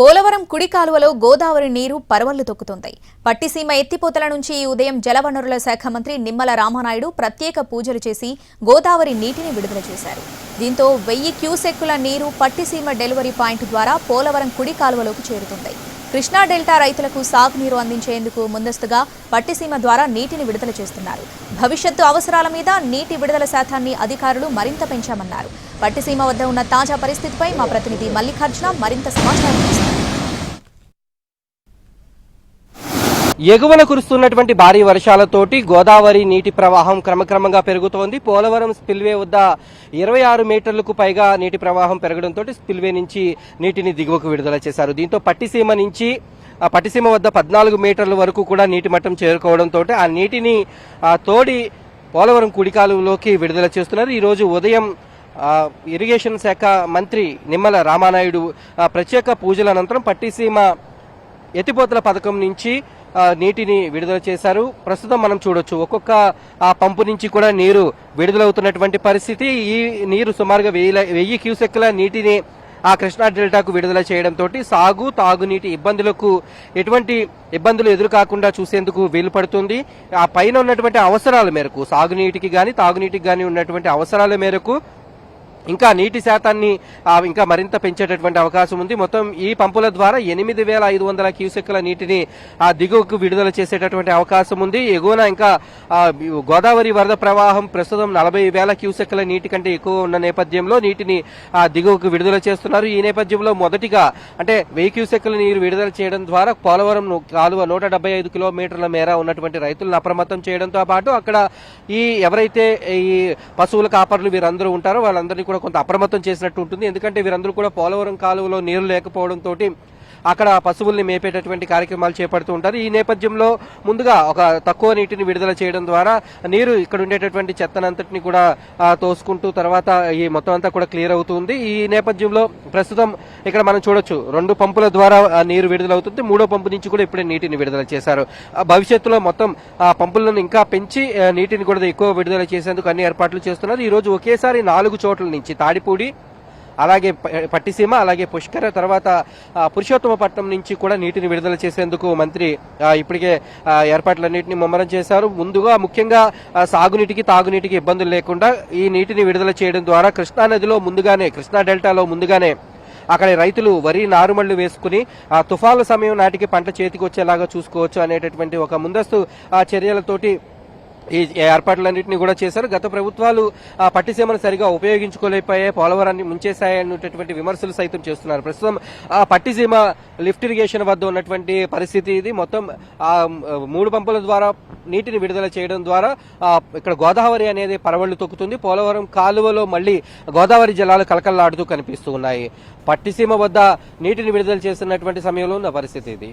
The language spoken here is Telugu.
పోలవరం కుడి కాలువలో గోదావరి నీరు పరవళ్లు తొక్కుతోంది. పట్టిసీమ ఎత్తిపోతల నుంచి ఈ ఉదయం జలవనరుల శాఖ మంత్రి నిమ్మల రామానాయుడు ప్రత్యేక పూజలు చేసి గోదావరి నీటిని విడుదల చేశారు. దీంతో 1000 క్యూసెక్కుల నీరు పట్టిసీమ డెలివరీ పాయింట్ ద్వారా పోలవరం కుడి కాలువలోకి చేరుతుంది. కృష్ణా డెల్టా రైతులకు సాగునీరు అందించేందుకు ముందస్తుగా పట్టిసీమ ద్వారా నీటిని విడుదల చేస్తున్నారు. భవిష్యత్తు అవసరాల మీద నీటి విడుదల శాతాన్ని అధికారులు మరింత పెంచామన్నారు. పట్టిసీమ వద్ద ఉన్న తాజా పరిస్థితిపై మా ప్రతినిధి మల్లికార్జున మరింత సమాచారం ఇస్తారు. ఎగువన కురుస్తున్నటువంటి భారీ వర్షాలతోటి గోదావరి నీటి ప్రవాహం క్రమక్రమంగా పెరుగుతోంది. పోలవరం స్పిల్వే వద్ద 26 మీటర్లకు పైగా నీటి ప్రవాహం పెరగడంతో స్పిల్వే నుంచి నీటిని దిగువకు విడుదల చేశారు. దీంతో పట్టిసీమ వద్ద 14 మీటర్ల వరకు కూడా నీటి మట్టం చేరుకోవడంతో ఆ నీటిని తోడి పోలవరం కుడికాలువలోకి విడుదల చేస్తున్నారు. ఈ రోజు ఉదయం ఇరిగేషన్ శాఖ మంత్రి నిమ్మల రామానాయుడు ప్రత్యేక పూజల అనంతరం పట్టిసీమ ఎత్తిపోతల పథకం నుంచి నీటిని విడుదల చేశారు. ప్రస్తుతం మనం చూడొచ్చు ఒక్కొక్క పంపు నుంచి కూడా నీరు విడుదలవుతున్నటువంటి పరిస్థితి. ఈ నీరు సుమారుగా 1000 క్యూసెక్కుల నీటిని ఆ కృష్ణా డెల్టాకు విడుదల చేయడంతో తాగునీటి ఇబ్బందులకు ఎటువంటి ఇబ్బందులు ఎదురుకాకుండా చూసేందుకు వీలు పడుతుంది. ఆ పైన ఉన్నటువంటి అవసరాల మేరకు సాగునీటికి గాని తాగునీటికి గాని ఉన్నటువంటి అవసరాల మేరకు ఇంకా నీటి శాతాన్ని ఇంకా మరింత పెంచేటటువంటి అవకాశం ఉంది. మొత్తం ఈ పంపుల ద్వారా 8500 క్యూసెక్కుల నీటిని దిగువకు విడుదల చేసేటటువంటి అవకాశం ఉంది. ఎగువన ఇంకా గోదావరి వరద ప్రవాహం ప్రస్తుతం 40,000 క్యూసెక్కుల నీటి కంటే ఎక్కువ ఉన్న నేపథ్యంలో నీటిని దిగువకు విడుదల చేస్తున్నారు. ఈ నేపథ్యంలో మొదటిగా అంటే 1000 క్యూసెక్కుల నీరు విడుదల చేయడం ద్వారా పోలవరం కాలువ 175 కిలోమీటర్ల మేర ఉన్నటువంటి రైతులను అప్రమత్తం చేయడంతో పాటు అక్కడ ఎవరైతే ఈ పశువుల కాపర్లు వీరందరూ ఉంటారో వాళ్ళందరినీ కూడా కొంత అప్రమత్తం చేసినట్టు ఉంటుంది. ఎందుకంటే వీరందరూ కూడా పోలవరం కాలువలో నీరు లేకపోవడంతో అక్కడ పశువుల్ని మేపేటటువంటి కార్యక్రమాలు చేపడుతూ ఉంటారు. ఈ నేపథ్యంలో ముందుగా ఒక తక్కువ నీటిని విడుదల చేయడం ద్వారా నీరు ఇక్కడ ఉండేటటువంటి చెత్తనంతటిని కూడా తోసుకుంటూ తర్వాత ఈ మొత్తం అంతా కూడా క్లియర్ అవుతుంది. ఈ నేపథ్యంలో ప్రస్తుతం ఇక్కడ మనం చూడొచ్చు 2 పంపుల ద్వారా నీరు విడుదలవుతుంది. 3వ పంపు నుంచి కూడా ఇప్పుడే నీటిని విడుదల చేశారు. భవిష్యత్తులో మొత్తం పంపులను ఇంకా పెంచి నీటిని కూడా ఎక్కువ విడుదల చేసేందుకు అన్ని ఏర్పాట్లు చేస్తున్నారు. ఈ రోజు ఒకేసారి 4 చోట్ల నుంచి తాడిపూడి, అలాగే పట్టిసీమ, అలాగే పుష్కర, తర్వాత పురుషోత్తమపట్నం నుంచి కూడా నీటిని విడుదల చేసేందుకు మంత్రి ఇప్పటికే ఏర్పాట్లన్నింటినీ ముమ్మరం చేశారు. ముందుగా ముఖ్యంగా సాగునీటికి తాగునీటికి ఇబ్బందులు లేకుండా ఈ నీటిని విడుదల చేయడం ద్వారా కృష్ణా నదిలో ముందుగానే, కృష్ణా డెల్టాలో ముందుగానే అక్కడ రైతులు వరి నారుమళ్లు వేసుకుని తుఫాను సమయం నాటికి పంట చేతికి వచ్చేలాగా చూసుకోవచ్చు అనేటటువంటి ఒక ముందస్తు చర్యలతోటి ఈ ఏర్పాట్లన్నింటినీ కూడా చేశారు. గత ప్రభుత్వాలు పట్టిసీమను సరిగా ఉపయోగించుకోలేకపోయాయి, పోలవరాన్ని ముంచేశాయనేటటువంటి విమర్శలు సైతం చేస్తున్నారు. ప్రస్తుతం పట్టిసీమ లిఫ్ట్ ఇరిగేషన్ వద్ద ఉన్నటువంటి పరిస్థితి ఇది. మొత్తం 3 పంపుల ద్వారా నీటిని విడుదల చేయడం ద్వారా ఇక్కడ గోదావరి అనేది పరవళ్లు తొక్కుతుంది. పోలవరం కాలువలో మళ్లీ గోదావరి జలాలు కలకల్లాడుతూ కనిపిస్తూ ఉన్నాయి. పట్టిసీమ వద్ద నీటిని విడుదల చేస్తున్నటువంటి సమయంలో ఉన్న పరిస్థితి ఇది.